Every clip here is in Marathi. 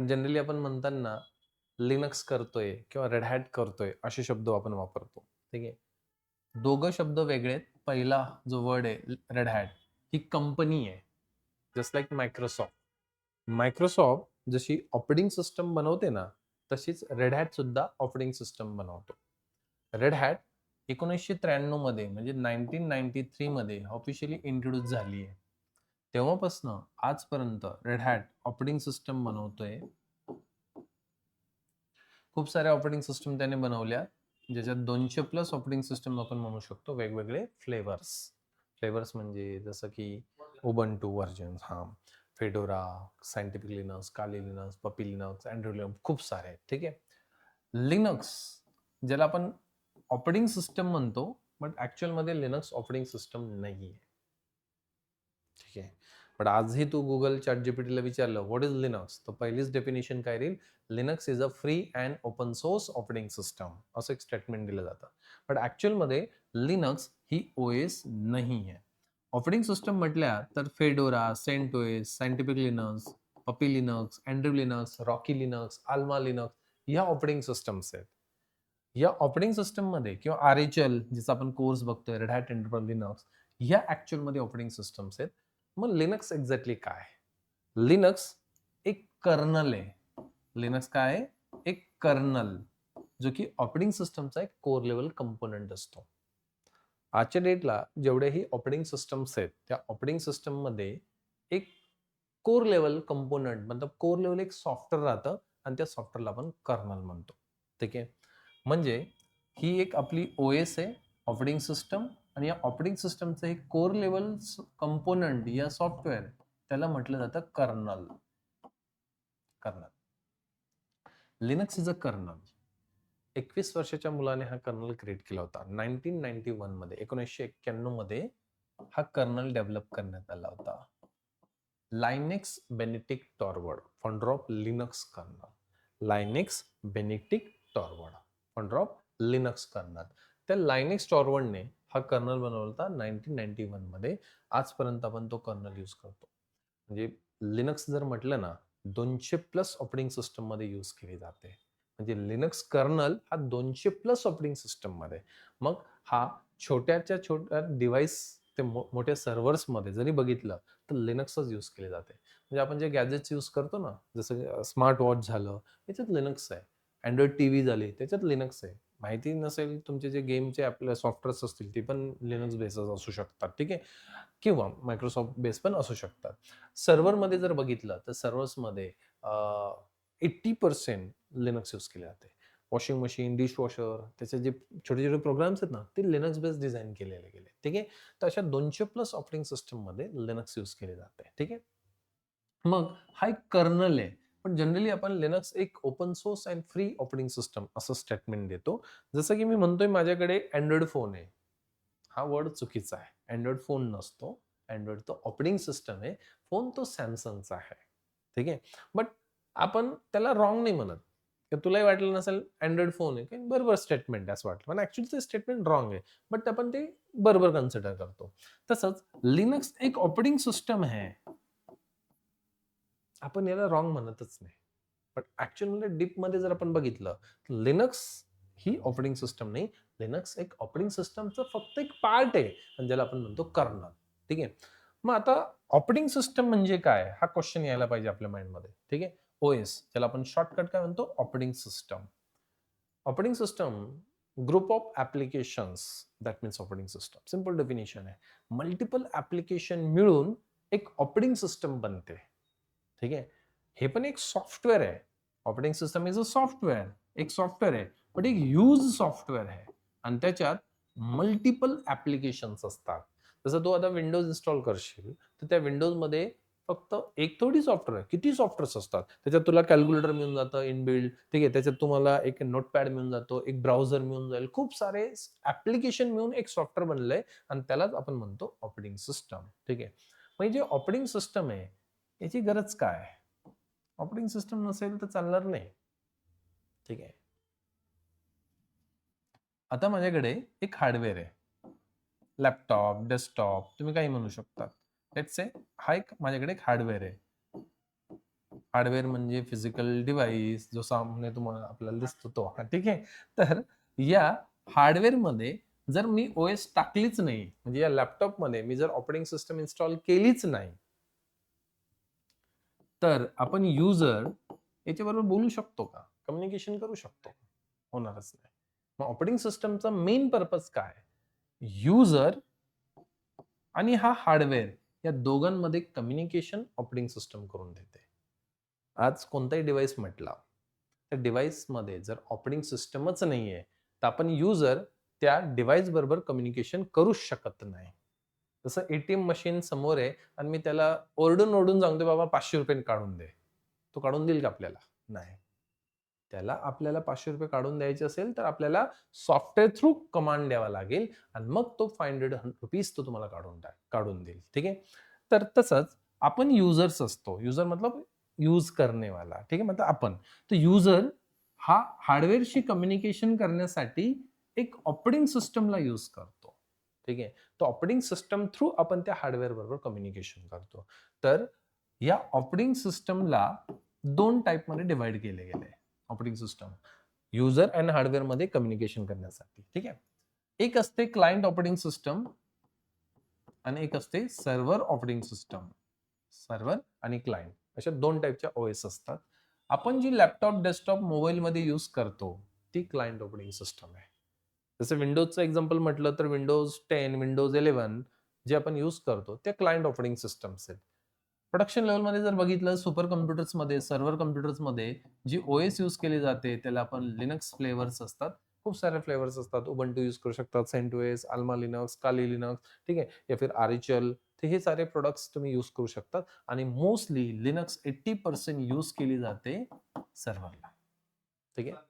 पण जनरली आपण म्हणताना लिनक्स करतोय किंवा रेड हॅट करतोय असे शब्द आपण वापरतो. ठीक आहे. दोघं शब्द वेगळे आहेत. पहिला जो वर्ड आहे रेड हॅट ही कंपनी आहे. Just like Microsoft. मायक्रोसॉफ्ट जशी ऑपरेटिंग सिस्टम बनवते ना, तशीच रेड हॅट सुद्धा ऑपरेटिंग सिस्टम बनवतो. रेड हॅट 1993 मध्ये म्हणजे 1993 मध्ये ऑफिशियली इंट्रोड्यूस झाली आहे. तेव्हापासून आजपर्यंत रेड हॅट ऑपरेटिंग सिस्टम बनवतोय. खूप साऱ्या ऑपरेटिंग सिस्टम त्याने बनवल्या, ज्याच्यात 200 प्लस ऑपरेटिंग सिस्टम आपण म्हणू शकतो, वेगवेगळे फ्लेवर्स. फ्लेवर्स म्हणजे जसं की Ubuntu versions, Fedora, Scientific Linux, Kali Linux, Puppy Linux, Android Linux खूप सारे आहेत. ठीक आहे. लिनक्स ज्याला आपण ऑपरेटिंग सिस्टम म्हणतो, बट ॲक्चुअलमध्ये लिनक्स ऑपरेटिंग सिस्टम नाहीये. ठीक आहे. बट आजही तू Google, ChatGPTला विचारलं व्हॉट इज लिनक्स, तर पहिलीच डेफिनेशन काय राहील, Linux is a free and open source operating system असं एक स्टेटमेंट दिलं जातं. बट ॲक्चुअलमध्ये लिनक्स ही OS नाही आहे. ऑपरेटिंग सिस्टम म्हटल्या तर Fedora, CentOS, Scientific Linux, Puppy Linux, Android Linux, Rocky Linux, Alma Linux ह्या ऑपरेटिंग सिस्टम्स आहेत. या ऑपरेटिंग सिस्टममध्ये किंवा RHL ज्याचा आपण कोर्स बघतोय, रेड हॅट एंटरप्राइज लिनक्स, ह्या ॲक्चुअलमध्ये ऑपरेटिंग सिस्टम्स आहेत. मग लिनक्स एक्झॅक्टली काय? लिनक्स एक कर्नल आहे. लिनक्स काय आहे? एक कर्नल, जो की ऑपरेटिंग सिस्टमचा एक कोर लेव्हल कंपोनंट असतो. आजच्या डेटला जेवढेही ऑपरेटिंग सिस्टम्स आहेत, त्या ऑपरेटिंग सिस्टममध्ये एक कोर लेव्हल कंपोनंट मतलब कोर लेव्हल एक सॉफ्टवेअर राहतं आणि त्या सॉफ्टवेअरला आपण कर्नल म्हणतो. ठीक आहे. म्हणजे ही एक आपली OS आहे, ऑपरेटिंग सिस्टम, आणि या ऑपरेटिंग सिस्टमचं एक कोर लेव्हल कंपोनंट या सॉफ्टवेअर त्याला म्हटलं जातं kernel. Kernel. Linux is a kernel. 21 वर्षाच्या मुलाने हा कर्नल क्रिएट केला होता. 1991 मध्ये 1991 मध्ये हा कर्नल डेव्हलप करण्यात आला होता. Linus Benedict Torvalds, founder of Linux kernel. Linus Benedict Torvalds, founder of Linux kernel. त्या लायनेक्स टॉरवर्डने हा कर्नल बनवला होता 1991 मध्ये. आजपर्यंत आपण तो कर्नल यूज करतो. म्हणजे लिनक्स जर म्हटलं ना, 200 प्लस ऑपरेटिंग सिस्टम मध्ये यूज केली जाते. म्हणजे लिनक्स कर्नल हा 200 प्लस ऑपरेटिंग सिस्टम मध्ये. मग हा छोट्याच्या छोट्या डिव्हाइस ते मोठ्या सर्व्हर्समध्ये जरी बघितलं तर लिनक्सच यूज केले जाते. म्हणजे आपण जे गॅजेट्स यूज करतो ना, जसं स्मार्ट वॉच झालं, त्याच्यात लिनक्स आहे. अँड्रॉइड टीव्ही झाली, त्याच्यात लिनक्स आहे. माहिती नसेल तुमचे जे गेमचे आपले सॉफ्टवेअर्स असतील ते पण लिनक्स बेसच असू शकतात. ठीक आहे. किंवा मायक्रोसॉफ्ट बेस पण असू शकतात. सर्व्हरमध्ये जर बघितलं तर सर्व्हर्समध्ये 80% लिनक्स यूज केले जाते. वॉशिंग मशीन, डिशवॉशर, त्याचे जे छोटे-छोटे प्रोग्राम्स आहेत ना, ते लिनक्स बेस डिझाइन केलेले गेले. ठीक आहे. तर अशा 200 प्लस ऑपरेटिंग सिस्टममध्ये लिनक्स यूज केले जाते. ठीक आहे. मग हा एक कर्नल आहे. पण जनरली आपण लिनक्स एक open source and free operating system असं स्टेटमेंट देतो. जसं की मी म्हणतोय माझ्याकडे अँड्रॉइड फोन आहे. हा वर्ड चुकीचा आहे. अँड्रॉइड फोन नसतो. अँड्रॉइड तो ऑपरेटिंग सिस्टम आहे. फोन तो Samsungचा आहे. ठीक आहे. बट आपण त्याला रॉंग नाही म्हणत. तर तुलाही वाटलं नसेल अँड्रॉइड फोन आहे. काही बरोबर स्टेटमेंट आहे असं वाटलं. पण ॲक्चुअली ते स्टेटमेंट रॉंग आहे. बट आपण ते बरोबर कन्सिडर करतो. तसंच लिनक्स एक ऑपरेटिंग सिस्टम आहे. आपण याला रॉंग म्हणतच नाही. पण ॲक्चुअलमध्ये डीपमध्ये जर आपण बघितलं, तर लिनक्स ही ऑपरेटिंग सिस्टम नाही. लिनक्स एक ऑपरेटिंग सिस्टमचं फक्त एक पार्ट आहे आणि ज्याला आपण म्हणतो कर्नल. ठीक आहे. मग आता ऑपरेटिंग सिस्टम म्हणजे काय? हा क्वेश्चन यायला पाहिजे आपल्या माइंडमध्ये. ठीक आहे. OS ज्याला आपण शॉर्टकट काय म्हणतो? Operating system. Operating system group of applications that means operating system. Simple definition आहे. मल्टिपल ॲप्लिकेशन मिळून एक ऑपरेटिंग सिस्टम बनते. ठीक आहे. हे पण एक सॉफ्टवेअर आहे. Operating system is a software. एक सॉफ्टवेअर आहे. पण एक यूज सॉफ्टवेअर आहे आणि त्याच्यात मल्टिपल ॲप्लिकेशन्स असतात. जसं तू आता विंडोज इन्स्टॉल करशील, तर त्या विंडोजमध्ये फक्त एक थोडी सॉफ्टवेअर आहे. किती सॉफ्टवेअर्स असतात. त्याच्यात तुला कॅल्क्युलेटर मिळून जातं इनबिल्ट. ठीक आहे. त्याच्यात तुम्हाला एक नोटपॅड मिळून जातो, एक ब्राउझर मिळून जाईल. खूप सारे ॲप्लिकेशन मिळून एक सॉफ्टवेअर बनलंय आणि त्यालाच आपण म्हणतो ऑपरेटिंग सिस्टम. ठीक आहे. म्हणजे ऑपरेटिंग सिस्टम आहे याची गरज काय? ऑपरेटिंग सिस्टम नसेल तर चालणार नाही. ठीक आहे. आता माझ्याकडे एक हार्डवेअर आहे. लॅपटॉप, डेस्कटॉप तुम्ही काही म्हणू शकता. लेट्स से हा एक माझ्याकडे एक हार्डवेअर आहे. हार्डवेअर म्हणजे फिजिकल डिव्हाइस, जो सामने तुम्हाला आपल्याला दिसतो तो. ठीक आहे. तर या हार्डवेअर मध्ये जर मी ओएस टाकलीच नाही, म्हणजे या लॅपटॉप मध्ये मी जर ऑपरेटिंग सिस्टम इन्स्टॉल केलीच नाही, तर आपण युजर याच्याबरोबर बोलू शकतो का? कम्युनिकेशन करू शकतो? होणारच नाही. मग ऑपरेटिंग सिस्टमचा मेन पर्पज काय? युजर आणि हा हार्डवेअर या दोघांमध्ये कम्युनिकेशन ऑपरेटिंग सिस्टम करून देते. आज कोणताही डिव्हाइस म्हटला, त्या डिव्हाइसमध्ये जर ऑपरेटिंग सिस्टमच नाहीये, तर आपण युजर त्या डिव्हाइस बरोबर कम्युनिकेशन करूच शकत नाही. जसं एटीएम मशीन समोर आहे आणि मी त्याला ओरडून सांगतोय, बाबा ₹500 काढून दे. तो काढून देईल का आपल्याला? नाही. त्याला आपल्याला ₹500 काढून द्यायचे असेल, तर आपल्याला सॉफ्टवेअर थ्रू कमांड द्यावा लागेल आणि मग तो ₹500 तो तुम्हाला काढून देईल. ठीक आहे. तर तसंच आपण युजर्स असतो. युजर मतलब यूज करने वाला. ठीक आहे. मतलब आपण. तर युजर हा हार्डवेअरशी कम्युनिकेशन करण्यासाठी एक ऑपरेटिंग सिस्टमला यूज करतो. ठीक आहे. तो ऑपरेटिंग सिस्टम थ्रू आपण त्या हार्डवेअर बरोबर कम्युनिकेशन करतो. तर या ऑपरेटिंग सिस्टमला 2 टाइपमध्ये डिव्हाईड केले गेले. Operating system user and hardware मध्ये कम्युनिकेशन करण्यासाठी. ठीक आहे. एक असते क्लायंट ऑपरेटिंग सिस्टम आणि एक असते सर्व्हर ऑपरेटिंग सिस्टम. सर्व्हर आणि क्लायंट अशा 2 टाईपच्या ओएस असतात. आपण जी लॅपटॉप, डेस्कटॉप, मोबाईलमध्ये यूज करतो ती क्लायंट ऑपरेटिंग सिस्टम आहे. जसं विंडोजचं एक्झाम्पल म्हटलं तर विंडोज 10, विंडोज 11 जे आपण यूज करतो ते क्लायंट ऑपरेटिंग सिस्टम्स आहेत. प्रोडक्शन लेव्हलमध्ये जर बघितलं सुपर कॉम्प्युटर्समध्ये, सर्व्हर कॉम्प्युटर्समध्ये जी ओएस यूज केली जाते त्याला आपण लिनक्स फ्लेवर्स असतात. खूप सारे फ्लेवर्स असतात. उबंटू यूज करू शकतात, CentOS, Alma Linux, Kali Linux, ठीक आहे, या फिर आरिचल. तर हे सारे प्रोडक्ट्स तुम्ही यूज करू शकतात आणि मोस्टली लिनक्स 80% यूज केली जाते सर्व्हरला. ठीक आहे.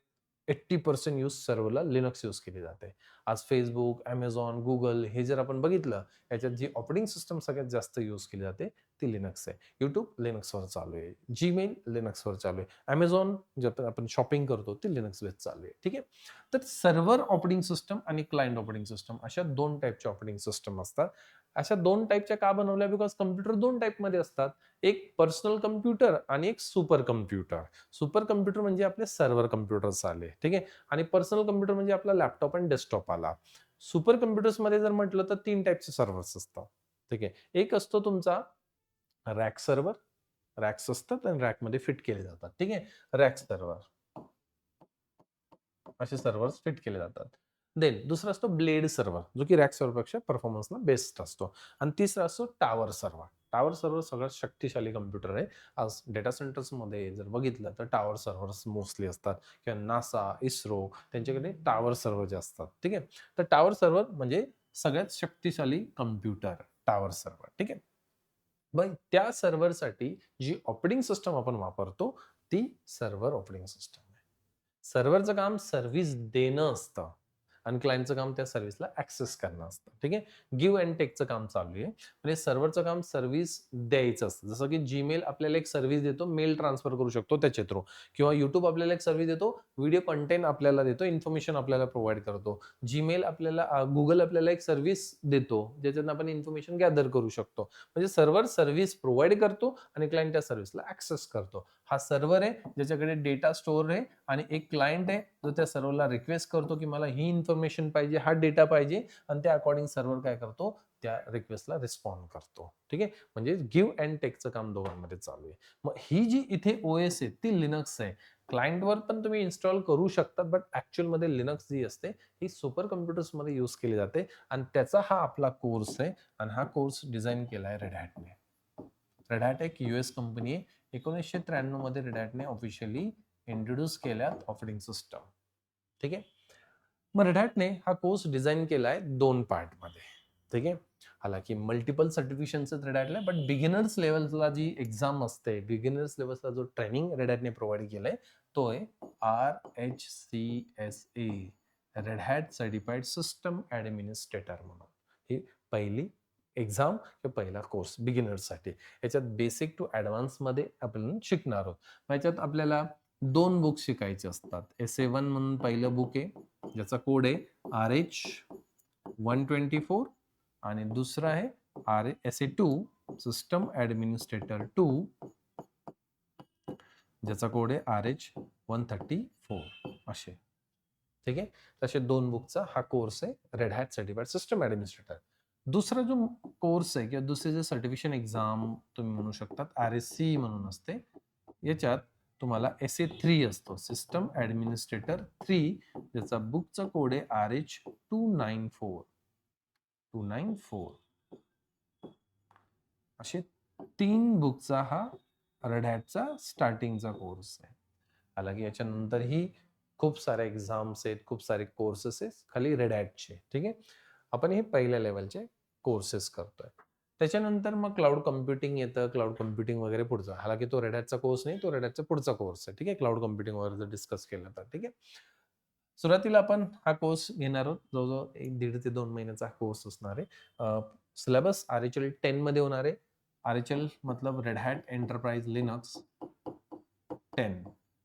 80% यूज सर्व्हरला लिनक्स यूज केली जाते. आज Facebook, Amazon, Google हे जर आपण बघितलं, याच्यात जी ऑपरेटिंग सिस्टम सगळ्यात जास्त यूज केली जाते ती लिनक्स आहे. YouTube लिनक्सवर चालू आहे. Gmail लिनक्सवर चालू आहे. Amazon जे आपण शॉपिंग करतो ते लिनक्स बेस चालू आहे. ठीक आहे. तर सर्व्हर ऑपरेटिंग सिस्टम आणि क्लायंट ऑपरेटिंग सिस्टम अशा 2 टाइपच्या ऑपरेटिंग सिस्टम असतात. अशा 2 टाइपच्या का बनवल्या? बिकॉज कॉम्प्युटर 2 टाइपमध्ये असतात. एक पर्सनल कॉम्प्युटर आणि एक सुपर कॉम्प्युटर. सुपर कॉम्प्युटर म्हणजे आपले सर्व्हर कॉम्प्युटर्स आले. ठीक आहे. आणि पर्सनल कॉम्प्युटर म्हणजे आपला लॅपटॉप आणि डेस्कटॉप आला. सुपर कॉम्प्युटर्समध्ये जर म्हटलं तर 3 टाइपचे सर्व्हर्स असतात. ठीक आहे. एक असतो तुमचा रॅक सर्व्हर. रॅक्स असतात आणि रॅकमध्ये फिट केले जातात. ठीक आहे. रॅक सर्व्हर असे सर्व्हर्स फिट केले जातात. देन दुसरा असतो ब्लेड सर्व्हर, जो की रॅक सर्व्हरपेक्षा परफॉर्मन्सला बेस्ट असतो. आणि तिसरा असतो टॉवर सर्व्हर. टॉवर सर्व्हर सगळ्यात शक्तिशाली कॉम्प्युटर आहे. आज डेटा सेंटर्समध्ये जर बघितलं तर टॉवर सर्व्हर्स मोस्टली असतात किंवा नासा, इस्रो त्यांच्याकडे टॉवर सर्व्हर जे असतात. ठीक आहे. तर टॉवर सर्व्हर म्हणजे सगळ्यात शक्तिशाली कॉम्प्युटर टॉवर सर्व्हर. ठीक आहे. मग त्या सर्व्हरसाठी जी ऑपरेटिंग सिस्टम आपण वापरतो ती सर्व्हर ऑपरेटिंग सिस्टम आहे. सर्व्हरचं काम सर्व्हिस देणं असतं आणि क्लायंटचं काम त्या सर्व्हिसला ॲक्सेस करणं असतं. ठीक आहे. गिव्ह अँड टेकचं काम चालू आहे. म्हणजे सर्व्हरचं काम सर्व्हिस द्यायचं असतं. जसं की Gmail आपल्याला एक सर्व्हिस देतो, मेल ट्रान्सफर करू शकतो त्याच्या थ्रू किंवा YouTube आपल्याला एक सर्व्हिस देतो, व्हिडिओ कंटेंट आपल्याला देतो, इन्फॉर्मेशन आपल्याला प्रोव्हाईड करतो. Gmail आपल्याला Google आपल्याला एक सर्व्हिस देतो, ज्याच्यातून आपण इन्फॉर्मेशन गॅदर करू शकतो. म्हणजे सर्व्हर सर्व्हिस प्रोव्हाईड करतो आणि क्लायंट त्या सर्व्हिसला ॲक्सेस करतो. हा सर्व्हर आहे ज्याच्याकडे डेटा स्टोअर आहे आणि एक क्लायंट आहे जो त्या सर्व्हरला रिक्वेस्ट करतो की मला ही इन्फॉर्मेशन पाहिजे, हा डेटा पाहिजे आणि त्या अकॉर्डिंग सर्व्हर काय करतो, त्या रिक्वेस्टला रिस्पॉन्ड करतो. ठीक आहे. म्हणजे गिव्ह अँड टेकचं काम दोघांमध्ये चालू आहे. मग ही जी इथे ओएस आहे ती लिनक्स आहे. क्लायंटवर पण तुम्ही इन्स्टॉल करू शकता, बट ॲक्च्युअलमध्ये लिनक्स जी असते ही सुपर कॉम्प्युटर्समध्ये यूज केली जाते आणि त्याचा हा आपला कोर्स आहे आणि हा कोर्स डिझाईन केला आहे रेड हॅटने. रेड हॅट एक US कंपनी आहे. 1993 मध्ये रेड हॅटने ऑफिशियली इंट्रोड्यूस केल्यात ऑपरेटिंग सिस्टम. ठीक आहे. मग रेड हॅटने हा कोर्स डिझाईन केलाय 2 पार्टमध्ये. ठीक आहे. हालाकी मल्टिपल सर्टिफिकेशनचं रेड हॅटला, बट बिगिनर्स लेवलला जी एक्झाम असते, बिगिनर्स लेवलला जो ट्रेनिंग रेड हॅटने प्रोव्हाइड केलाय तो आहे RHCSA, red hat certified system administrator म्हणून. ही पहिली एक्झाम किंवा पहिला कोर्स बिगिनर्ससाठी. याच्यात बेसिक टू ॲडव्हान्समध्ये आपण शिकणार आहोत. याच्यात आपल्याला 2 बुक्स शिकायचे असतात. SA1 म्हणून पहिलं बुक आहे, ज्याचा कोड आहे RH124 आणि दुसरं आहे SA2 सिस्टम ॲडमिनिस्ट्रेटर 2 ज्याचा कोड आहे RH134 असे. ठीक आहे. तसे 2 बुकचा हा कोर्स आहे Red hat certified system administrator. दुसरा जो कोर्स आहे किंवा दुसरे जे सर्टिफिकेशन एक्झाम तुम्ही म्हणू शकतात, RSC म्हणून असते. याच्यात तुम्हाला SA3 असतो, सिस्टम ॲडमिनिस्ट्रेटर 3, ज्याचा बुकचा कोड आहे RH294. असे 3 बुकचा हा रेड हॅटचा स्टार्टिंगचा कोर्स आहे. हालांकी याच्यानंतरही खूप सारे एक्झाम्स आहेत, खूप सारे कोर्सेस आहेत खाली रेड हॅटचे. ठीक आहे. आपण हे पहिल्या लेवलचे कोर्सेस करतोय. त्याच्यानंतर मग क्लाउड कम्प्युटिंग येतं. क्लाउड कम्प्युटिंग वगैरे पुढचा. हालांकी तो रेड हॅटचा कोर्स नाही, तो रेड हॅटचा पुढचा कोर्स आहे. ठीक आहे. क्लाउड कम्प्युटिंग वगैरे जर डिस्कस केलं तर. ठीक आहे. सुरुवातीला आपण हा कोर्स घेणार आहोत. जवळजवळ 1.5 ते 2 महिन्याचा कोर्स असणार आहे. सिलेबस RHL 10 मध्ये होणार आहे. RHL मतलब रेड हॅट एंटरप्राइज लिनक्स 10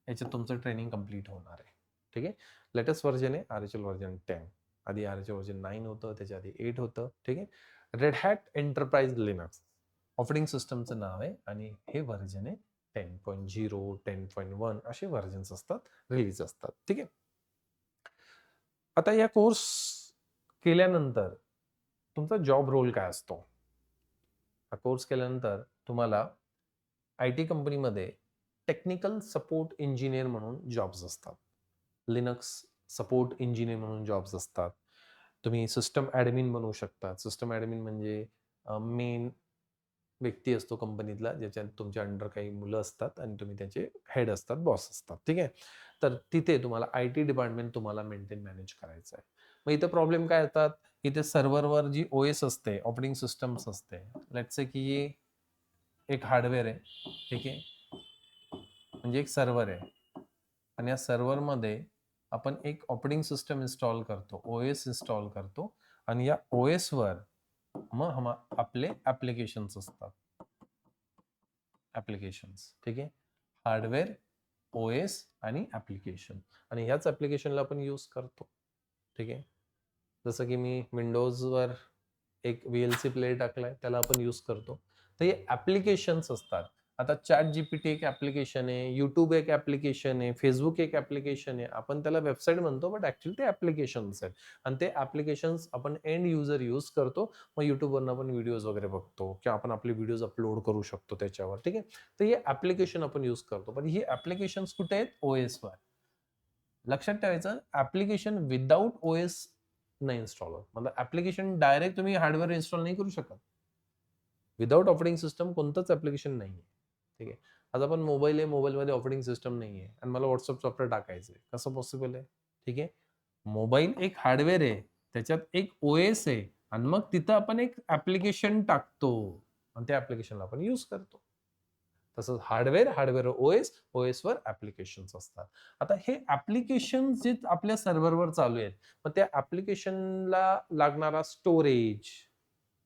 याच्यात तुमचं ट्रेनिंग कंप्लीट होणार आहे. ठीक आहे. लेटेस्ट व्हर्जन आहे RHL व्हर्जन 10. आधी RHL व्हर्जन 9 होतं, त्याच्या आधी 8 होतं. ठीक आहे. Red Hat Enterprise Linux operating सिस्टमचं नाव आहे आणि हे व्हर्जन आहे 10.0, 10.1 असे व्हर्जन्स असतात, रिलीज असतात. ठीक आहे. आता या कोर्स केल्यानंतर तुमचा जॉब रोल काय असतो? हा कोर्स केल्यानंतर तुम्हाला IT कंपनीमध्ये टेक्निकल सपोर्ट इंजिनियर म्हणून जॉब्स असतात. लिनक्स सपोर्ट इंजिनियर म्हणून जॉब्स असतात. तुम्ही सिस्टम ॲडमिन बनवू शकता. सिस्टम ॲडमिन म्हणजे मेन व्यक्ती असतो कंपनीतला, ज्याच्यात तुमच्या अंडर काही मुलं असतात आणि तुम्ही त्याचे हेड असतात, बॉस असतात. ठीक आहे. तर तिथे तुम्हाला IT डिपार्टमेंट तुम्हाला मेंटेन मॅनेज करायचं आहे. मग इथं प्रॉब्लेम काय येतात? इथे सर्व्हरवर जी OS असते, ऑपरेटिंग सिस्टम्स असते. लेट्स से की एक हार्डवेअर आहे. ठीक आहे. म्हणजे एक सर्व्हर आहे आणि या सर्व्हरमध्ये आपण एक ऑपरेटिंग सिस्टम इन्स्टॉल करतो, OS इन्स्टॉल करतो आणि या OS वर मग आपले ॲप्लिकेशन्स असतात. ॲप्लिकेशन्स. ठीक आहे. हार्डवेअर, OS आणि ॲप्लिकेशन आणि ह्याच ॲप्लिकेशनला आपण यूज करतो. ठीक आहे. जसं की मी विंडोजवर एक VLC प्लेयर टाकलाय, त्याला आपण यूज करतो. तर हे ॲप्लिकेशन्स असतात. आता ChatGPT एक ॲप्लिकेशन आहे, YouTube एक ॲप्लिकेशन आहे, Facebook एक ॲप्लिकेशन आहे. आपण त्याला वेबसाईट म्हणतो, बट ॲक्चुअली ते ॲप्लिकेशन्स आहेत आणि ते ॲप्लिकेशन्स आपण एंड युजर यूज करतो. मग YouTubeवरनं आपण व्हिडिओज वगैरे बघतो किंवा आपण आपले व्हिडिओज अपलोड करू शकतो त्याच्यावर. ठीक आहे. तर हे ॲप्लिकेशन आपण यूज करतो. पण ही ॲप्लिकेशन्स कुठे आहेत? OSवर. लक्षात ठेवायचं ॲप्लिकेशन विदाऊट OS नाही इन्स्टॉल होत. मतलब ॲप्लिकेशन डायरेक्ट तुम्ही हार्डवेअर इन्स्टॉल नाही करू शकत. विदाऊट ऑपरेटिंग सिस्टम कोणतंच ॲप्लिकेशन नाहीये. ठीक आहे. आज आपण मोबाईल आहे, मोबाईलमध्ये ऑपरेटिंग सिस्टम नाहीये आणि मला WhatsApp सॉफ्टवेअर टाकायचं आहे. कसं पॉसिबल आहे? ठीक आहे. मोबाईल एक हार्डवेअर आहे. त्याच्यात एक OS आहे आणि मग तिथं आपण एक ॲप्लिकेशन टाकतो आणि त्या ॲप्लिकेशनला आपण यूज करतो. तसंच हार्डवेअर OSवर ॲप्लिकेशन्स असतात. आता हे ॲप्लिकेशन्स जे आपल्या सर्व्हरवर चालू आहेत, मग त्या ॲप्लिकेशनला लागणारा स्टोरेज,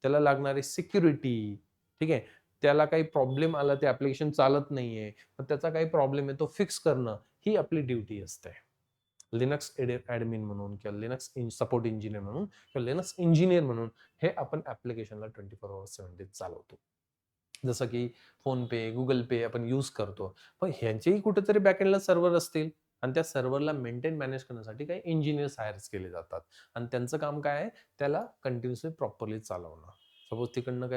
त्याला लागणारी सिक्युरिटी, ठीक आहे. त्याला काही प्रॉब्लेम आला, ते ॲप्लिकेशन चालत नाहीये, मग त्याचा काही प्रॉब्लेम आहे तो फिक्स करणं, ही आपली ड्युटी असते. लिनक्स ॲडमिन म्हणून किंवा लिनक्स सपोर्ट इंजिनियर म्हणून किंवा लिनक्स इंजिनियर म्हणून हे आपण ॲप्लिकेशनला 24/7 चालवतो. जसं की फोनपे, गुगल पे आपण यूज करतो. पण ह्यांचेही कुठेतरी बॅकएंडला सर्व्हर असतील आणि त्या सर्व्हरला मेंटेन मॅनेज करण्यासाठी काही इंजिनिअर्स हायर केले जातात आणि त्यांचं काम काय आहे? त्याला कंटिन्युअसली प्रॉपरली चालवणं. सपोज तिकडे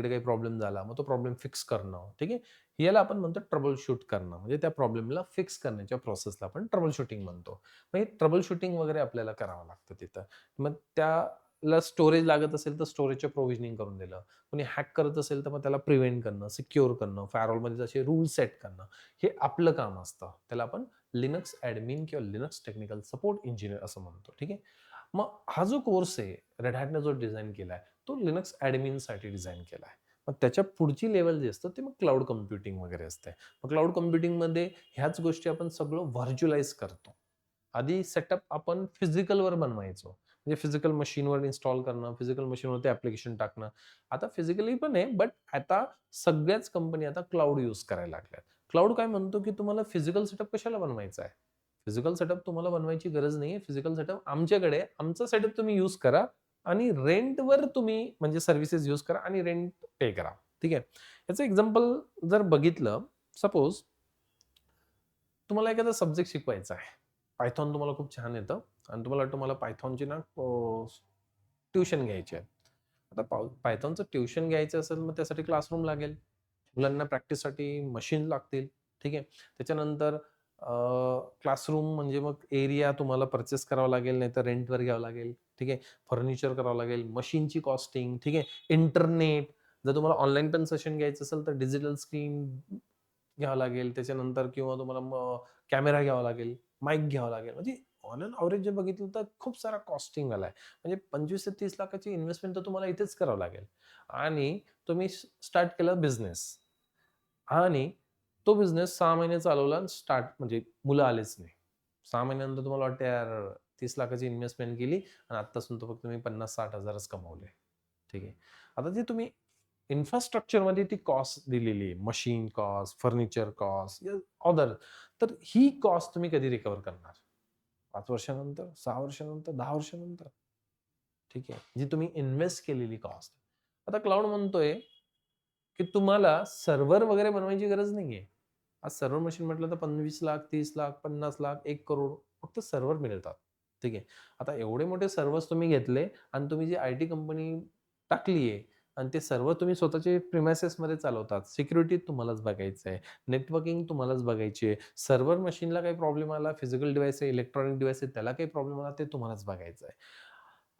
काही प्रॉब्लेम झाला, मग तो प्रॉब्लेम फिक्स करणं. ठीक आहे. याला आपण म्हणतो ट्रबल शूट करणं. म्हणजे त्या प्रॉब्लेमला फिक्स करण्याच्या प्रोसेसला आपण ट्रबल शूटिंग म्हणतो. मग हे ट्रबल शूटिंग वगैरे आपल्याला करावं लागतं तिथं. मग त्याला स्टोरेज लागत असेल तर स्टोरेजचं प्रोव्हिजनिंग करून दिलं. कोणी हॅक करत असेल तर मग त्याला प्रिव्हेंट करणं, सिक्युअर करणं, फायरवॉलमध्ये जसे रूल सेट करणं, हे आपलं काम असतं. त्याला आपण लिनक्स ॲडमिन किंवा लिनक्स टेक्निकल सपोर्ट इंजिनियर असं म्हणतो. ठीक आहे. मग हा जो कोर्स आहे, रेड हॅटने जो डिझाइन केलाय, तो लिनक्स ॲडमिनसाठी डिझाइन केलाय. मग त्याच्या पुढची लेव्हल जी असतं ते मग क्लाउड कम्प्युटिंग वगैरे असते. मग क्लाउड कम्प्युटिंगमध्ये ह्याच गोष्टी आपण सगळं व्हर्च्युअलाइज करतो. आधी सेटअप आपण फिजिकलवर बनवायचो. म्हणजे फिजिकल मशीनवर इन्स्टॉल करणं, फिजिकल मशीनवर ते ॲप्लिकेशन टाकणं. आता फिजिकली पण आहे, बट आता सगळ्याच कंपनी आता क्लाउड यूज करायला लागल्यात. क्लाउड काय म्हणतो, की तुम्हाला फिजिकल सेटअप कशाला बनवायचा आहे? फिजिकल सेटअप तुम्हाला बनवायची गरज नाहीये. फिजिकल सेटअप आमच्याकडे आहे. आमचा सेटअप तुम्ही यूज करा आणि रेंटवर तुम्ही म्हणजे सर्व्हिसेस यूज करा आणि रेंट पे करा. ठीक आहे. याचं एक्झाम्पल जर बघितलं, सपोज तुम्हाला एखादा सब्जेक्ट शिकवायचा आहे. पायथॉन तुम्हाला खूप छान येतं आणि तुम्हाला वाटतं मला पायथॉनची ना ट्युशन घ्यायची आहे. आता पायथॉनचं ट्युशन घ्यायचं असेल, मग त्यासाठी क्लासरूम लागेल. मुलांना प्रॅक्टिससाठी मशीन लागतील. ठीक आहे. त्याच्यानंतर क्लासरूम म्हणजे मग एरिया तुम्हाला पर्चेस करावा लागेल, नाहीतर रेंटवर घ्यावं लागेल. ठीक आहे. फर्निचर करावं लागेल, मशीनची कॉस्टिंग, ठीक आहे. इंटरनेट, जर तुम्हाला ऑनलाईन पण सेशन घ्यायचं असेल, तर डिजिटल स्क्रीन घ्यावं लागेल. त्याच्यानंतर किंवा तुम्हाला कॅमेरा घ्यावा लागेल, माईक घ्यावा लागेल. म्हणजे ऑन एन एव्हरेज जर बघितलं तर खूप सारा कॉस्टिंग आलाय. म्हणजे 25 ते 30 लाखाची इन्व्हेस्टमेंट तर तुम्हाला इथेच करावं लागेल. आणि तुम्ही स्टार्ट केला बिझनेस आणि तो बिझनेस 6 महिने चालवला आणि स्टार्ट म्हणजे मुलं आलेच नाही. 6 महिन्यानंतर तुम्हाला वाटतं यार 30 लाखाची इन्व्हेस्टमेंट केली आणि आत्तापासून तर फक्त मी 50-60,000च कमवले. ठीक आहे. आता जे तुम्ही इन्फ्रास्ट्रक्चरमध्ये ती कॉस्ट दिलेली आहे, machine cost, furniture cost, other, तर ही कॉस्ट तुम्ही कधी रिकव्हर करणार? 5 वर्षानंतर, 6 वर्षानंतर, 10 वर्षानंतर? ठीक आहे. जी तुम्ही इन्व्हेस्ट केलेली कॉस्ट. आता क्लाउड म्हणतोय, की तुम्हाला सर्व्हर वगैरे बनवायची गरज नाहीये. आज सर्व्हर मशीन म्हटलं तर 25 लाख, 30 लाख, 50 लाख, 1 करोड फक्त सर्व्हर मिळतात. ठीक आहे. आता एवढे मोठे सर्व्हर्स तुम्ही घेतले आणि तुम्ही जी आयटी कंपनी टाकली आहे आणि ते सर्व्हर तुम्ही स्वतःचे प्रिमाइसेसमध्ये चालवतात. सिक्युरिटी तुम्हालाच बघायचं आहे. नेटवर्किंग तुम्हालाच बघायची आहे. सर्व्हर मशीनला काही प्रॉब्लेम आला, फिजिकल डिव्हाइस आहे, इलेक्ट्रॉनिक डिव्हाइस आहे, त्याला काही प्रॉब्लेम आला, ते तुम्हालाच बघायचं आहे.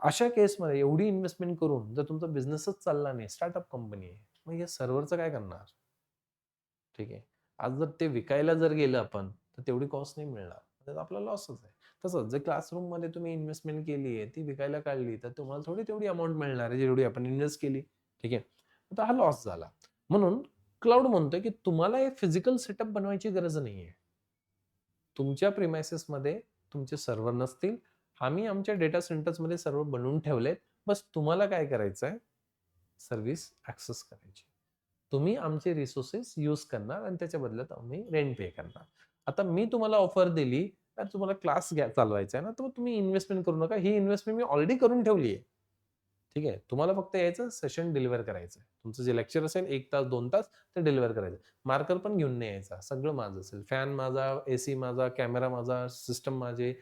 अशा केसमध्ये एवढी इन्व्हेस्टमेंट करून जर तुमचा बिझनेसच चालला नाही, स्टार्टअप कंपनी आहे, मग या सर्व्हरचं काय करणार? ठीक आहे. आज जर ते विकायला जर गेलं आपण, तर तेवढी कॉस्ट नाही मिळणार. तर आपला लॉसच आहे. तसंच जर क्लासरूममध्ये तुम्ही इन्व्हेस्टमेंट केली आहे, ती विकायला काढली, तर तुम्हाला थोडी तेवढी अमाउंट मिळणार आहे, जेवढी आपण इन्व्हेस्ट केली. ठीक आहे. आता हा लॉस झाला. म्हणून क्लाउड म्हणतोय, की तुम्हाला हे फिजिकल सेटअप बनवायची गरज नाहीये. तुमच्या प्रिमाइसेसमध्ये तुमचे सर्व्हर नसतील. आम्ही आमच्या डेटा सेंटर्समध्ये सर्व्हर बनवून ठेवलेत. बस तुम्हाला काय करायचंय? सर्व्हिस ॲक्सेस करायची. तुम्ही आमचे रिसोर्सेस यूज करणार आणि त्याच्या बदल्यात आम्ही रेंट पे करणार. आता मी तुम्हाला ऑफर दिली, तर तुम्हाला क्लास चालवायचा आहे ना, तर मग तुम्ही इन्व्हेस्टमेंट करू नका. ही इन्व्हेस्टमेंट मी ऑलरेडी करून ठेवली आहे. ठीक आहे. तुम्हाला फक्त यायचं सेशन डिलिव्हर करायचं आहे. तुमचं जे लेक्चर असेल 1 तास, 2 तास ते डिलिव्हर करायचं. मार्कर पण घेऊन नाही यायचा. सगळं माझं असेल. फॅन माझा, एसी माझा, कॅमेरा माझा, सिस्टम माझे,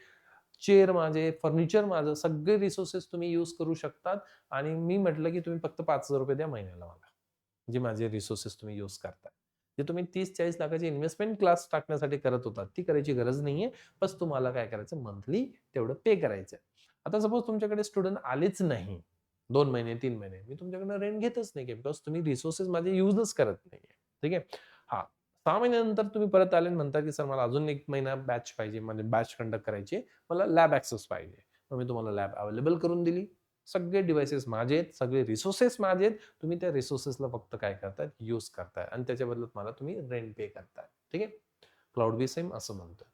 चेअर माझे, फर्निचर माझं. सगळे रिसोर्सेस तुम्ही यूज करू शकतात आणि मी म्हटलं, की तुम्ही फक्त ₹5,000 द्या महिन्याला मला. जे माझे रिसोर्सेस तुम्ही यूज करताय. जे तुम्ही 30-40 लाखाची इन्व्हेस्टमेंट क्लास टाकण्यासाठी करत होता, ती करायची गरज नाहीये. बस तुम्हाला काय करायचं मंथली तेवढं पे करायचं. आता सपोज तुमच्याकडे स्टुडंट आलेच नाही 2 महिने, 3 महिने. मी तुमच्याकडनं रेंट घेतच नाही बिकॉज तुम्ही रिसोर्सेस माझे युजच करत नाहीये. ठीक आहे. हां, 6 महिन्यानंतर तुम्ही परत आले आणि म्हणता, की "सर मला अजून 1 महिना बॅच पाहिजे, म्हणजे बॅच कंडक्ट करायची आहे. मला लॅब ॲक्सेस पाहिजे." मग मी तुम्हाला लॅब अवेलेबल करून दिली. सगळे डिव्हाइसेस माझे आहेत, सगळे रिसोर्सेस माझे आहेत. तुम्ही त्या रिसोर्सेसला फक्त काय करताय, यूज करताय आणि त्याच्या बदल्यात मला तुम्ही रेंट पे करताय. ठीक आहे. क्लाउड बी सेम असं म्हणतोय.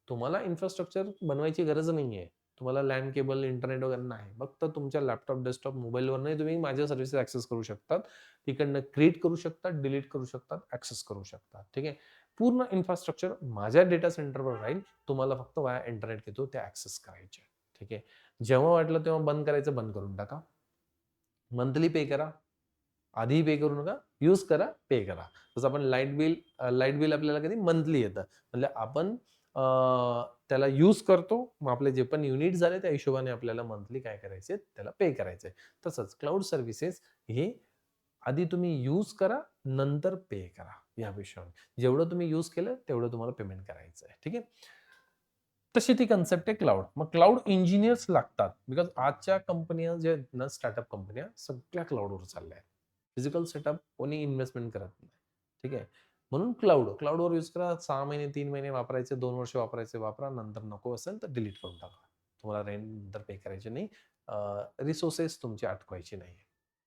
तुम्हाला इन्फ्रास्ट्रक्चर बनवायची गरज नाहीये. तुम्हाला लॅन केबल, इंटरनेट वगैरे नाही. फक्त तुमच्या लॅपटॉप, डेस्कटॉप, मोबाईलवरनंही तुम्ही माझ्या सर्व्हिसेस ॲक्सेस करू शकतात. तिकडनं क्रिएट करू शकतात, डिलीट करू शकतात, ॲक्सेस करू शकतात. ठीक आहे. पूर्ण इन्फ्रास्ट्रक्चर माझ्या डेटा सेंटरवर राहील. तुम्हाला फक्त वाया इंटरनेट घेतो ते ॲक्सेस करायचे. ठीक आहे. जेव्हा वाटलं तेव्हा बंद करायचं, बंद करून टाका. मंथली पे करा. आधीही पे करू नका. यूज करा, पे करा. जसं आपण लाईट बिल आपल्याला कधी मंथली येतं. म्हणजे आपण अ, त्याला यूज करतो. मग आपले जे पण युनिट झाले त्या हिशोबाने आपल्याला मंथली काय करायचे त्याला पे करायचंय. तसंच क्लाउड सर्व्हिसेस हे आधी तुम्ही यूज करा, नंतर पे करा. या हिशोबाने. जेवढं तुम्ही यूज केलं तेवढं तुम्हाला पेमेंट करायचं आहे. ठीक आहे. तशी ती कन्सेप्ट आहे क्लाउड. मग क्लाउड इंजिनिअर्स लागतात. बिकॉज आजच्या कंपन्या ज्या आहेत ना, स्टार्टअप कंपन्या सगळ्या क्लाउडवर चालल्या आहेत. फिजिकल सेटअप कोणी इन्व्हेस्टमेंट करत नाही. ठीक आहे. म्हणून क्लाउडवर यूज करा. 6 महिने, 3 महिने वापरायचे, 2 वर्ष वापरायचे वापरा. नंतर नको असेल तर डिलीट करून टाका. तुम्हाला रेंट नंतर पे करायचे नाही. रिसोर्सेस तुमचे अटकवायचे नाही.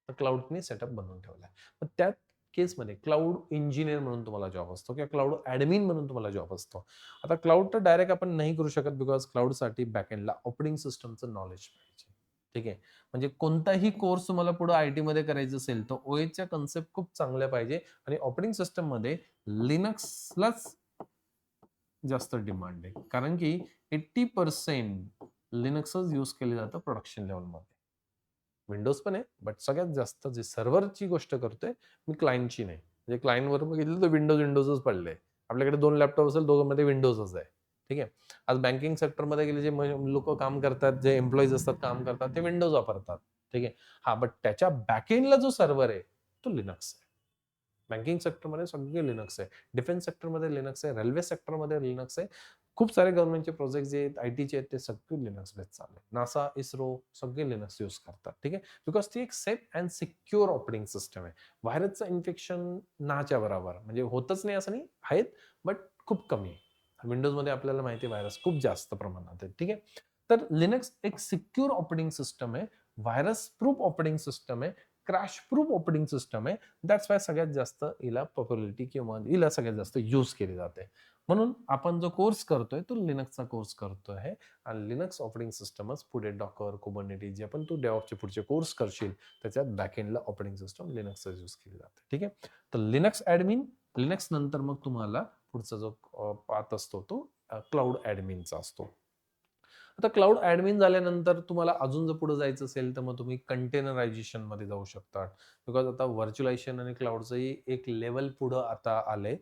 तर क्लाउडने सेटअप बनवून ठेवला मग त्यात केसमध्ये क्लाउड इंजिनिअर म्हणून तुम्हाला जॉब असतो किंवा क्लाउड ॲडमिन म्हणून तुम्हाला जॉब असतो. आता क्लाउड तर डायरेक्ट आपण नाही करू शकत बिकॉज क्लाउडसाठी बॅकएंडला ऑपरेटिंग सिस्टमचं नॉलेज पाहिजे. ठीक आहे. म्हणजे कोणताही कोर्स तुम्हाला पुढे आय-टीमध्ये करायचा असेल, तर ओएसच्या कन्सेप्ट खूप चांगल्या पाहिजे आणि ऑपरेटिंग सिस्टममध्ये लिनक्सलाच जास्त डिमांड आहे. कारण की 80% लिनक्सच यूज केलं जातं प्रोडक्शन लेव्हलमध्ये. विंडोज पण आहे, बट सगळ्यात जास्त जे सर्व्हरची गोष्ट करतोय, मी क्लायंटची नाही. म्हणजे क्लायंटवर बघितलं तर विंडोजच पडलंय. आपल्याकडे 2 लॅपटॉप असेल, दोघांमध्ये विंडोजच आहे. ठीक आहे. आज बँकिंग सेक्टरमध्ये गेले जे लोक काम करतात, जे एम्प्लॉईज असतात काम करतात, ते विंडोज वापरतात. ठीक आहे. हा, बट त्याच्या बॅकएंडला जो सर्व्हर आहे तो लिनक्स आहे. बँकिंग सेक्टरमध्ये सगळे लिनक्स आहे. डिफेन्स सेक्टरमध्ये लिनक्स आहे. रेल्वे सेक्टरमध्ये लिनक्स आहे. खूप सारे गव्हर्नमेंटचे प्रोजेक्ट जे आहेत, आयटीचे आहेत, ते सगळे लिनक्स बेस चालू आहे. नासा, इस्रो सगळे लिनक्स यूज करतात. ठीक आहे. बिकॉज ती एक safe and secure operating system आहे. व्हायरसचं इन्फेक्शन नाच्या बरोबर, म्हणजे होतच नाही असं नाही, आहेत बट खूप कमी आहे. विंडोजमध्ये आपल्याला माहिती आहे व्हायरस खूप जास्त प्रमाणात आहे. ठीक आहे. तर लिनक्स एक सिक्युअर ऑपरेटिंग सिस्टम आहे, व्हायरस प्रूफ ऑपरेटिंग सिस्टम आहे, क्रॅश प्रूफ ऑपरेटिंग सिस्टम आहे. दॅट्स वाय सगळ्यात जास्त हिला पॉप्युलरिटी किंवा हिला सगळ्यात जास्त यूज केली जाते. म्हणून आपण जो कोर्स करतोय तो लिनक्सचा कोर्स करतोय, आणि लिनक्स ऑपरेटिंग सिस्टमच पुढे डॉकर, कुबरनेटिस जे पण तू डेव्हऑपचे पुढचे कोर्स करशील त्याच्यात बॅकएंडला ऑपरेटिंग सिस्टम लिनक्सचा यूज केली जाते. ठीक आहे. तर लिनक्स ॲडमिन, लिनक्स नंतर मग तुम्हाला पुढचा जो पाथ असतो तो क्लाउड ॲडमिनचा असतो. आता क्लाउड ॲडमिन झाल्यानंतर तुम्हाला अजून जर पुढे जायचं असेल तर मग तुम्ही कंटेनरायझेशन मध्ये जाऊ शकता. बिकॉज आता व्हर्च्युअलायझेशन आणि क्लाउडचंही एक लेवल पुढं आता आलंय.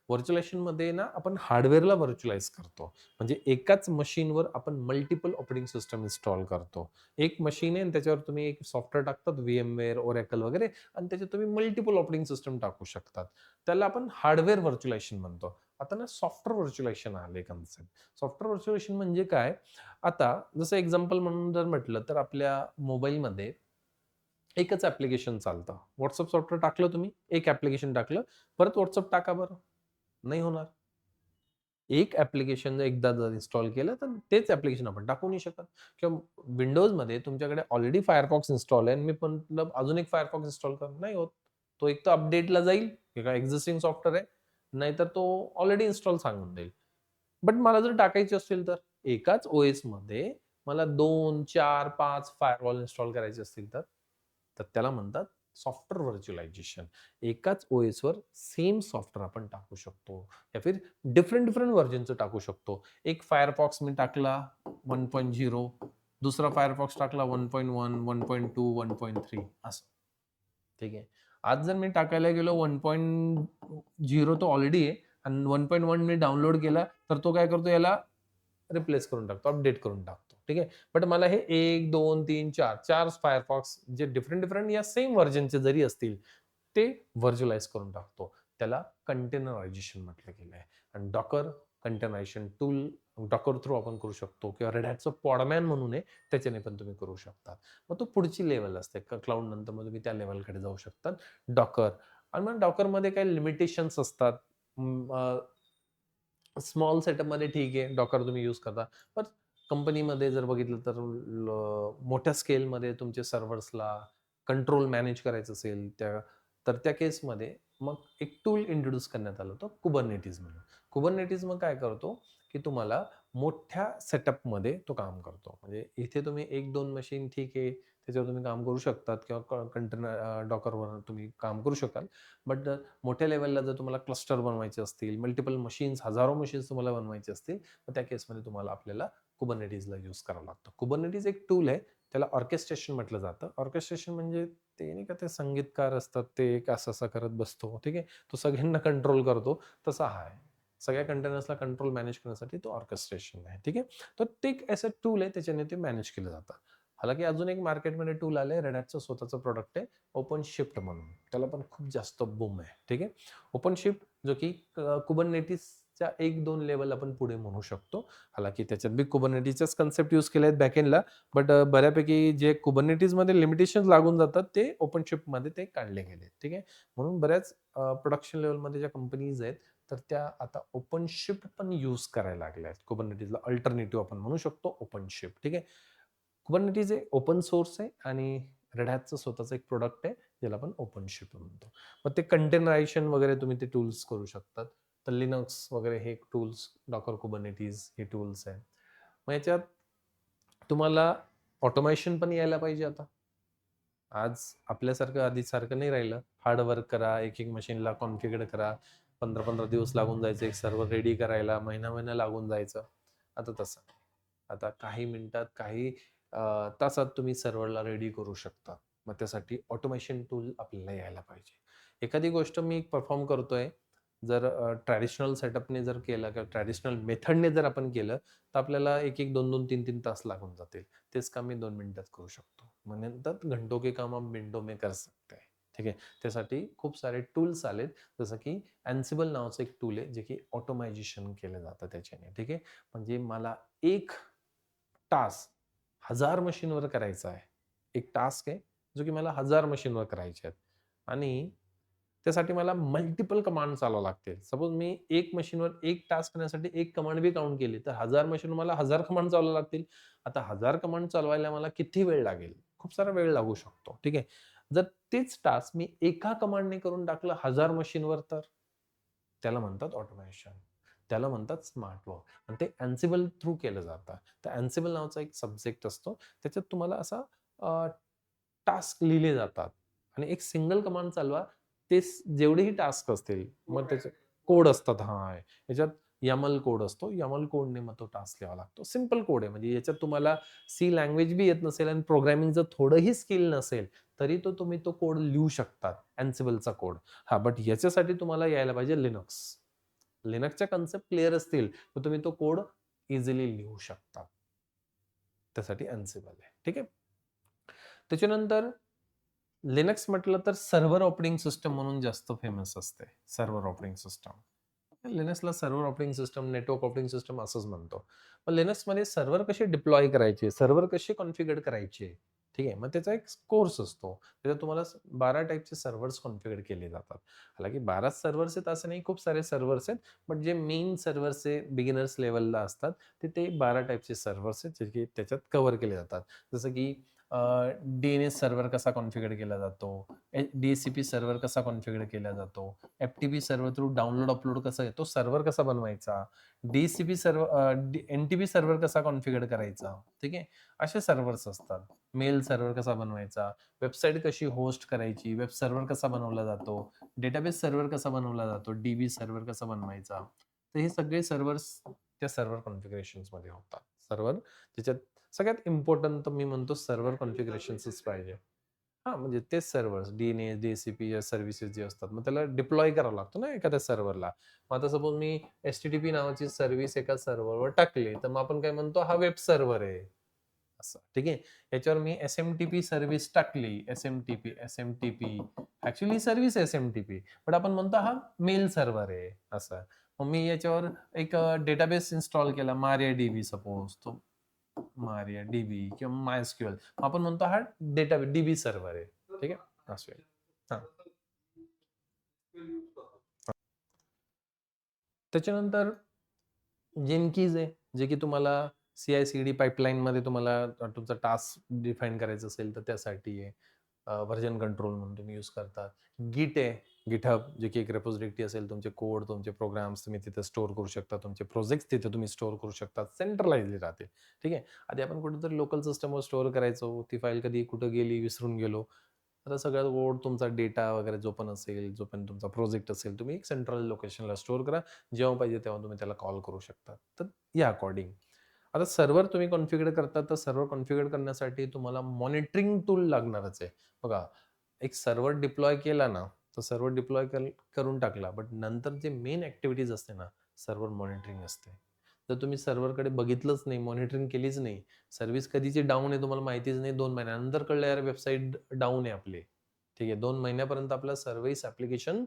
व्हर्च्युअलायझेशन मध्ये ना आपण हार्डवेअरला व्हर्च्युअलाइज करतो. म्हणजे एकाच मशीनवर आपण मल्टिपल ऑपरेटिंग सिस्टम इन्स्टॉल करतो. एक मशीन आहे आणि त्याच्यावर तुम्ही एक सॉफ्टवेअर टाकतात, VMware, ओरॅकल वगैरे, आणि त्याच्यात तुम्ही मल्टिपल ऑपरेटिंग सिस्टम टाकू शकतात. त्याला आपण हार्डवेअर व्हर्च्युअलायझेशन म्हणतो. आता ना सॉफ्टवेअर व्हर्च्युअलायझेशन आले कन्सेप्ट. सॉफ्टवेअर व्हर्च्युअलायझेशन म्हणजे काय? आता जसं एक्झाम्पल म्हणून जर म्हटलं तर आपल्या मोबाईलमध्ये एकच ॲप्लिकेशन चालतं. WhatsApp सॉफ्टवेअर टाकलं तुम्ही, एक ॲप्लिकेशन टाकलं, परत WhatsApp टाका बरं. नाही होणार. एक ॲप्लिकेशन एकदा जर इन्स्टॉल केलं, तर तेच ॲप्लिकेशन आपण टाकू नाही शकत. किंवा Windowsमध्ये तुमच्याकडे ऑलरेडी Firefox इन्स्टॉल आहे आणि मी म्हटलं अजून एक Firefox इन्स्टॉल कर, नाही होत. तो एक तर अपडेटला जाईल, हे काय एक्झिस्टिंग सॉफ्टवेअर आहे, नाहीतर तो ऑलरेडी इन्स्टॉल सांगून देईल. बट मला जर टाकायची असेल तर एकाच ओएसमध्ये मला 2, 4, 5 फायरवॉल इन्स्टॉल करायचे असतील तर त्याला म्हणतात सॉफ्टवेअर व्हर्च्युअलायझेशन. एकाच ओएसवर सेम सॉफ्टवेअर आपण टाकू शकतो, या फिर डिफरंट डिफरंट व्हर्जनचं टाकू शकतो. एक फायरफॉक्स मी टाकला 1.0, दुसरा फायरफॉक्स टाकला 1.1, 1.2, 1.3 असं. ठीक आहे. आज जर मी टाकायला गेलो 1.0 तो ऑलरेडी आहे आणि 1.1 मी डाउनलोड केला, तर तो काय करतो, याला रिप्लेस करून टाकतो, अपडेट करून टाकतो. ठीक आहे. बट मला हे 1, 2, 3, 4 4 फायरफॉक्स जे डिफरंट डिफरंट या सेम व्हर्जनचे जरी असतील, ते व्हर्च्युअलाइज करून टाकतो. त्याला कंटेनरायझेशन म्हटलं गेलं आहे. आणि डॉकर कंटेनरायझेशन टूल डॉकर थ्रू आपण करू शकतो, किंवा रेड हॅटचं पॉडमॅन म्हणून आहे, त्याच्याने पण तुम्ही करू शकता. मग तो पुढची लेवल असते. क्लाउड नंतर मग तुम्ही त्या लेवलकडे जाऊ शकतात. डॉकर, आणि मग डॉकरमध्ये काही लिमिटेशन्स असतात. स्मॉल सेटअपमध्ये ठीक आहे, डॉकर तुम्ही यूज करता. पण कंपनीमध्ये जर बघितलं तर मोठ्या स्केलमध्ये तुमचे सर्व्हर्सला कंट्रोल मॅनेज करायचं असेल, तर त्या केसमध्ये मग एक टूल इंट्रोड्यूस करण्यात आलं होतं, कुबरनेटिस म्हणून. कुबरनेटिस मग काय करतो, की तुम्हाला मोठ्या सेटअपमध्ये तो काम करतो. म्हणजे इथे तुम्ही 1-2 मशीन ठीक आहे, त्याच्यावर तुम्ही काम करू शकतात, किंवा कंटेनर डॉकरवर तुम्ही काम करू शकाल. बट मोठ्या लेव्हलला जर तुम्हाला क्लस्टर बनवायचे असतील, मल्टिपल मशीन्स, हजारो मशीन्स तुम्हाला बनवायचे असतील, तर त्या केसमध्ये तुम्हाला आपल्याला कुबरनेटिसला यूज करावं लागतं. कुबरनेटिस एक टूल आहे, त्याला ऑर्केस्ट्रेशन म्हटलं जातं. ऑर्केस्ट्रेशन म्हणजे ते नाही का, ते संगीतकार असतात, ते एक असं-असं करत बसतो, ठीक आहे. तो सगळ्यांना कंट्रोल करतो, तसा हा आहे. सगळ्या कंटेनर्सला कंट्रोल मॅनेज करण्यासाठी तो ऑर्केस्ट्रेशन आहे, ठीक आहे. तर ते एक असं टूल आहे, त्याच्याने ते मॅनेज केलं जातं. हालाकी अजून एक मार्केटमध्ये टूल आलंय, रेड हॅटचं स्वतःचं प्रॉडक्ट आहे, ओपनशिफ्ट म्हणून. त्याला पण खूप जास्त बूम आहे, ठीक आहे. ओपनशिफ्ट जो की कुबरनेटिसच्या 1-2 लेवल आपण पुढे म्हणू शकतो. हालाकी त्याच्यात बी कुबरनेटिसचाच कन्सेप्ट यूज केले आहेत बॅकएंडला, बट बऱ्यापैकी जे कुबरनेटिसमध्ये लिमिटेशन्स लागून जातात, ते ओपनशिफ्टमध्ये ते काढले गेले, ठीक आहे. म्हणून बऱ्याच प्रोडक्शन लेव्हलमध्ये ज्या कंपनीज आहेत, तर त्या आता ओपनशिफ्ट पण यूज करायला लागल्या आहेत. कुबरनेटिसला अल्टरनेटिव्ह आपण म्हणू शकतो ओपनशिफ्ट, ठीक आहे. कुबरनेटिस हे ओपन सोर्स आहे आणि रेड हॅटचं स्वतःचं एक प्रोडक्ट आहे, ज्याला आपण ओपनशिफ्ट म्हणतो. मग ते कंटेनरायझेशन वगैरे तुम्ही ते टूल्स करू शकतात. तर लिनक्स वगैरे हे टूल्स, डॉकर कुबरनेटिस हे टूल्स आहेत. मग याच्यात तुम्हाला ऑटोमेशन पण यायला पाहिजे आता. आज आपल्यासारखं आधीसारखं नाही राहिलं. हार्ड वर्क करा, एक-एक मशीनला कॉन्फिगर करा. 15-15 दिवस लागून जायचे एक सर्व्हर रेडी करायला, महिना-महिना लागून जायचं. आता तसं नाही. आता काही मिनिटात, काही तासात तुम्ही सर्व्हरला रेडी करू शकता. मग त्यासाठी ऑटोमेशन टूल आपल्याला यायला पाहिजे. एखादी गोष्ट मी परफॉर्म करतोय, जर ट्रॅडिशनल सेटअपने जर केलं किंवा ट्रॅडिशनल मेथडने जर आपण केलं तर आपल्याला 1-1, 2-2, 3-3 तास लागून जातील. तेच काम मी 2 मिनिटात करू शकतो. म्हणतात घंटो के काम आप मिनिटों में कर सकते हैं. ठीक आहे. त्यासाठी खूप सारे टूल्स आलेत. जसं की Ansible नावाचं एक टूल आहे जे की ऑटोमायझेशन केलं जातं त्याच्याने. ठीक आहे. म्हणजे मला एक टास्क 1000 मशीनवर करायचा आहे. एक टास्क आहे जो की मला 1000 मशीनवर करायचे आहेत आणि त्यासाठी मला मल्टिपल कमांड चालवावं लागतील. सपोज मी एक मशीनवर एक टास्क करण्यासाठी एक कमांड बी काउंट केली, तर 1000 मशीनवर मला 1000 कमांड चालवाव्या लागतील. आता 1000 कमांड चालवायला मला किती वेळ लागेल? खूप सारा वेळ लागू शकतो. ठीक आहे. जर तेच टास्क मी एका कमांडने करून टाकलं 1000 मशीनवर तर त्याला म्हणतात ऑटोमेशन. त्याला म्हणतात स्मार्ट वर्क आणि ते Ansible थ्रू केलं जातं. तर Ansible नावाचा एक सब्जेक्ट असतो. त्याच्यात तुम्हाला असा टास्क लिहिले जातात आणि एक सिंगल कमांड चालवा. ते जेवढेही टास्क असतील, मग त्याचे कोड असतात हां, याच्यात YAML कोड असतो. YAML कोडने मग तो टास्क लिहावा लागतो. सिंपल कोड आहे. म्हणजे याच्यात तुम्हाला सी लँग्वेज बी येत नसेल आणि प्रोग्रामिंगचं थोडंही स्किल नसेल, तरी तुम्ही तो कोड लिहू शकतात. Ansibleचा कोड. हां, बट याच्यासाठी तुम्हाला यायला पाहिजे लिनक्स. लिनक्सच्या कन्सेप्ट क्लिअर असतील, तर तुम्ही तो कोड इझिली लिहू शकता. त्यासाठी Ansible आहे. ठीक आहे. त्याच्यानंतर लिनक्स म्हटलं तर सर्व्हर ऑपरेटिंग सिस्टम म्हणून जास्त फेमस असते. Server operating system. लिनक्सला server operating system, network operating system असंच म्हणतो. मग लिनक्समध्ये सर्व्हर कसे डिप्लॉय करायचे, सर्व्हर कसे कॉन्फिगर करायचे, ठीक आहे. मग त्याचा एक कोर्स असतो. त्याच्यात तुम्हाला 12 टाइपचे सर्व्हर्स कॉन्फिगर केले जातात. हालांकी 12 सर्व्हर्स आहेत असं नाही, खूप सारे सर्व्हर्स आहेत. बट जे मेन सर्व्हर्स बिगिनर्स लेव्हलला असतात, ते 12 टाइपचे सर्व्हर्स आहेत, जे की त्याच्यात कव्हर केले जातात. जसं की DNS सर्व्हर कसा कॉन्फिगर केला जातो, DHCP सर्व्हर कसा कॉन्फिगर केला जातो, FTP server through download upload कसा येतो, सर्व्हर कसा बनवायचा, DHCP सर्व्हर NTP सर्व्हर कसा कॉन्फिगर करायचा, ठीक आहे. असे सर्व्हर्स असतात. मेल सर्व्हर कसा बनवायचा, वेबसाईट कशी होस्ट करायची, वेब सर्व्हर कसा बनवला जातो, डेटाबेस सर्व्हर कसा बनवला जातो, DB सर्व्हर कसा बनवायचा. तर हे सगळे सर्व्हर्स त्या सर्व्हर कॉन्फिगरेशन्समध्ये होतात. सर्व्हर त्याच्यात सगळ्यात इम्पोर्टंट तर मी म्हणतो सर्व्हर कॉन्फिगरेशन्सच पाहिजे. हां, म्हणजे तेच सर्व्हर्स DNS, DHCP या सर्व्हिसेस जे असतात, मग त्याला डिप्लॉय करावं लागतं ना एखाद्या सर्व्हरला. मग आता सपोज मी HTTP नावाची सर्व्हिस एका सर्व्हरवर टाकली, तर मग आपण काय म्हणतो हा वेब सर्व्हर आहे. असं, ठीक आहे. याच्यावर मी SMTP सर्व्हिस टाकली, SMTP ॲक्चुअली सर्व्हिस SMTP, पण आपण म्हणतो हा मेल सर्व्हर आहे असं. मग मी याच्यावर एक डेटाबेस इन्स्टॉल केला MariaDB सपोज, तो MariaDB किंवा MySQL. आपण म्हणतो हा DB सर्व्हर आहे. ठीक आहे? असं आहे. हां. त्याच्यानंतर जेनकीज आहे, जे की तुम्हाला CI/CD पाईपलाईनमध्ये तुम्हाला तुमचा टास्क डिफाईन करायचा असेल तर त्यासाठी आहे. व्हर्जन कंट्रोल म्हणून तुम्ही यूज करता. Git आहे, GitHub जे की एक रेपॉझिटरी असेल, तुमचे कोड, तुमचे प्रोग्राम्स तुम्ही तिथे स्टोअर करू शकता. तुमचे प्रोजेक्ट्स तिथे तुम्ही स्टोअर करू शकता. सेंट्रलाइज्ड राहते. ठीक आहे. आधी आपण कुठेतरी लोकल सिस्टमवर स्टोअर करायचो. ती फाईल कधी कुठं गेली, विसरून गेलो. आता सगळ्यात कोड तुमचा डेटा वगैरे जो पण असेल, जो पण तुमचा प्रोजेक्ट असेल, तुम्ही एक सेंट्रल लोकेशनला स्टोअर करा. जेव्हा पाहिजे तेव्हा तुम्ही त्याला कॉल करू शकता. तर या अकॉर्डिंग. आता सर्व्हर तुम्ही कॉन्फिगर करता, तर सर्व्हर कॉन्फिगर करण्यासाठी तुम्हाला मॉनिटरिंग टूल लागणारच आहे. बघा, एक सर्व्हर डिप्लॉय केला ना, तर सर्व्हर डिप्लॉय करून टाकला. बट नंतर जे मेन ॲक्टिव्हिटीज असते ना, सर्व्हर मॉनिटरिंग असते. जर तुम्ही सर्व्हरकडे बघितलंच नाही, मॉनिटरिंग केलीच नाही, सर्व्हिस कधीची डाऊन आहे तुम्हाला माहितीच नाही, 2 महिन्यानंतर कळलं यार वेबसाईट डाऊन आहे आपली. ठीक आहे. 2 महिन्यापर्यंत आपलं सर्व्हिस ॲप्लिकेशन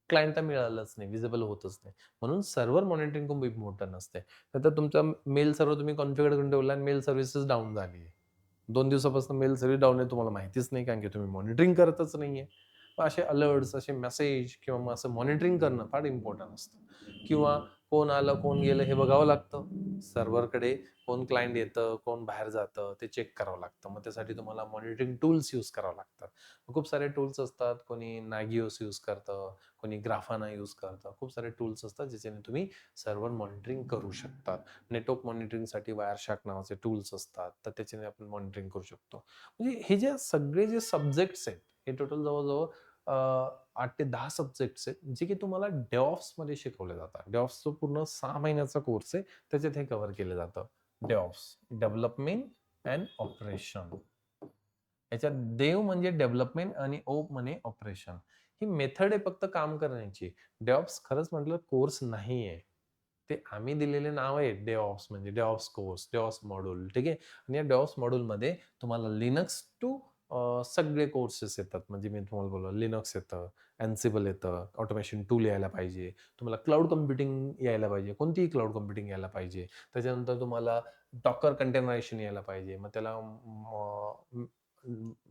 क्लायंटला मिळालंच नाही, व्हिजिबल होतच नाही. म्हणून सर्व्हर मॉनिटरिंग खूप इम्पॉर्टंट असते. नाहीतर तुमचा मेल सर्व्हर तुम्ही कॉन्फिगर करून ठेवला आणि मेल सर्व्हिसेस डाऊन झाली आहे. 2 दिवसापासून मेल सर्व्हिस डाऊन आहे तुम्हाला माहितीच नाही, कारण की तुम्ही मॉनिटरिंग करतच नाहीये. मग असे अलर्ट्स, असे मेसेज किंवा मग असं मॉनिटरिंग करणं फार इम्पॉर्टंट असतं. किंवा कोण आलं, कोण गेलं हे बघावं लागतं. सर्व्हरकडे कोण क्लायंट येतं, कोण बाहेर जातं ते चेक करावं लागतं. मग त्यासाठी तुम्हाला मॉनिटरिंग टूल्स यूज करावं लागतात. खूप सारे टूल्स असतात. कोणी Nagios यूज करतं, कोणी Grafana यूज करतं. खूप सारे टूल्स असतात ज्याच्याने तुम्ही सर्व्हर मॉनिटरिंग करू शकता. नेटवर्क मॉनिटरिंगसाठी Wireshark नावाचे टूल्स असतात. तर त्याच्याने आपण मॉनिटरिंग करू शकतो. म्हणजे हे जे सगळे जे सब्जेक्ट्स आहेत, हे टोटल जवळ-जवळ 8 ते 10 सब्जेक्ट्स आहेत, जे की तुम्हाला DevOpsमध्ये शिकवले जातात. DevOpsचा पूर्ण 6 महिन्याचा कोर्स आहे. त्याच्यात हे कव्हर केलं जातं. DevOps, development and operation. याच्यात देव म्हणजे डेव्हलपमेंट आणि ओप म्हणजे ऑपरेशन. ही मेथड आहे फक्त काम करण्याची. DevOps खरंच म्हटलं कोर्स नाहीये. ते आम्ही दिलेले नाव आहे DevOps म्हणजे DevOps कोर्स, DevOps मॉड्यूल ठीक आहे. आणि या DevOps मॉड्यूलमध्ये तुम्हाला लिनक्स टू सगळे कोर्सेस येतात. म्हणजे मी तुम्हाला बोललो लिनक्स येतं, Ansible येतं, ऑटोमेशन टूल यायला पाहिजे. तुम्हाला क्लाउड कम्प्युटिंग यायला पाहिजे. कोणतीही क्लाउड कम्प्युटिंग यायला पाहिजे. त्याच्यानंतर तुम्हाला डॉकर कंटेनरायझेशन यायला पाहिजे. मग त्याला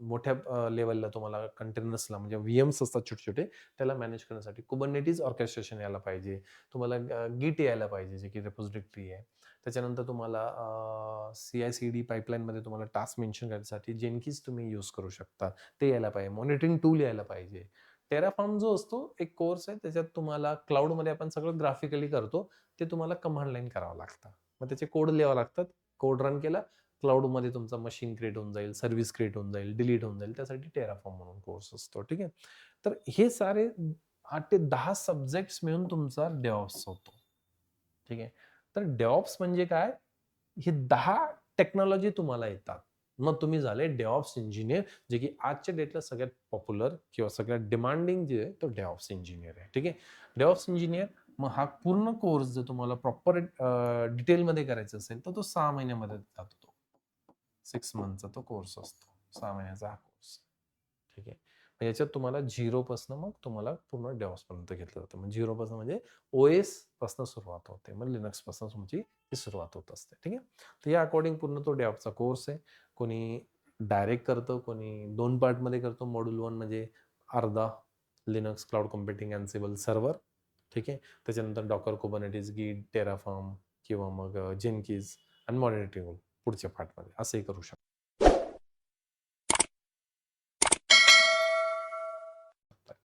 मोठ्या लेव्हलला तुम्हाला कंटेनर्सला म्हणजे व्हीएम्स असतात छोटे-छोटे त्याला मॅनेज करण्यासाठी Kubernetes ऑर्केस्ट्रेशन यायला पाहिजे. तुम्हाला Git यायला पाहिजे जे की रिपॉझिटरी आहे. त्याच्यानंतर तुम्हाला CI/CD पाईपलाईनमध्ये तुम्हाला टास्क मेन्शन करण्यासाठी Jenkins तुम्ही यूज करू शकता. ते यायला पाहिजे. मॉनिटरिंग टूल यायला पाहिजे. Terraform जो असतो एक कोर्स आहे त्याच्यात तुम्हाला क्लाउडमध्ये आपण सगळं ग्राफिकली करतो. ते तुम्हाला कमांड लाईन करावं लागतं. मग त्याचे कोड लिहावे लागतात. कोड रन केला क्लाउडमध्ये तुमचा मशीन क्रिएट होऊन जाईल, सर्व्हिस क्रिएट होऊन जाईल, डिलीट होऊन जाईल. त्यासाठी Terraform म्हणून कोर्स असतो. ठीक आहे. तर हे सारे 8 ते 10 सब्जेक्ट्स मिळून तुमचा DevOps होतो. ठीक आहे. तर DevOps म्हणजे काय? हे 10 टेक्नॉलॉजी तुम्हाला येतात. मग तुम्ही झाले DevOps इंजिनिअर जे की आजच्या डेटला सगळ्यात पॉप्युलर किंवा सगळ्यात डिमांडिंग जे आहे तो DevOps इंजिनिअर आहे. ठीक आहे. DevOps इंजिनिअर मग हा पूर्ण कोर्स जर तुम्हाला प्रॉपर डिटेलमध्ये करायचा असेल तर तो 6 महिन्यामध्ये जातो. 6 मंथचा तो कोर्स असतो. 6 महिन्याचा हा कोर्स. ठीक आहे. मग याच्यात तुम्हाला 0 पासून मग तुम्हाला पूर्ण DevOps पर्यंत घेतलं जातं. मग 0 पासून म्हणजे OS पासून सुरुवात होते. मग Linux पासून तुमची ही सुरुवात होत असते. ठीक आहे. तर या अकॉर्डिंग पूर्ण तो DevOpsचा कोर्स आहे. कोणी डायरेक्ट करतं, कोणी 2 पार्टमध्ये करतो. मॉड्यूल 1 म्हणजे अर्धा Linux cloud computing Ansible server. ठीक आहे. त्याच्यानंतर Docker, Kubernetes, Git, Terraform किंवा मग Jenkins आणि मॉनिटरिंग पुढच्या पार्टमध्ये असंही करू शकतो.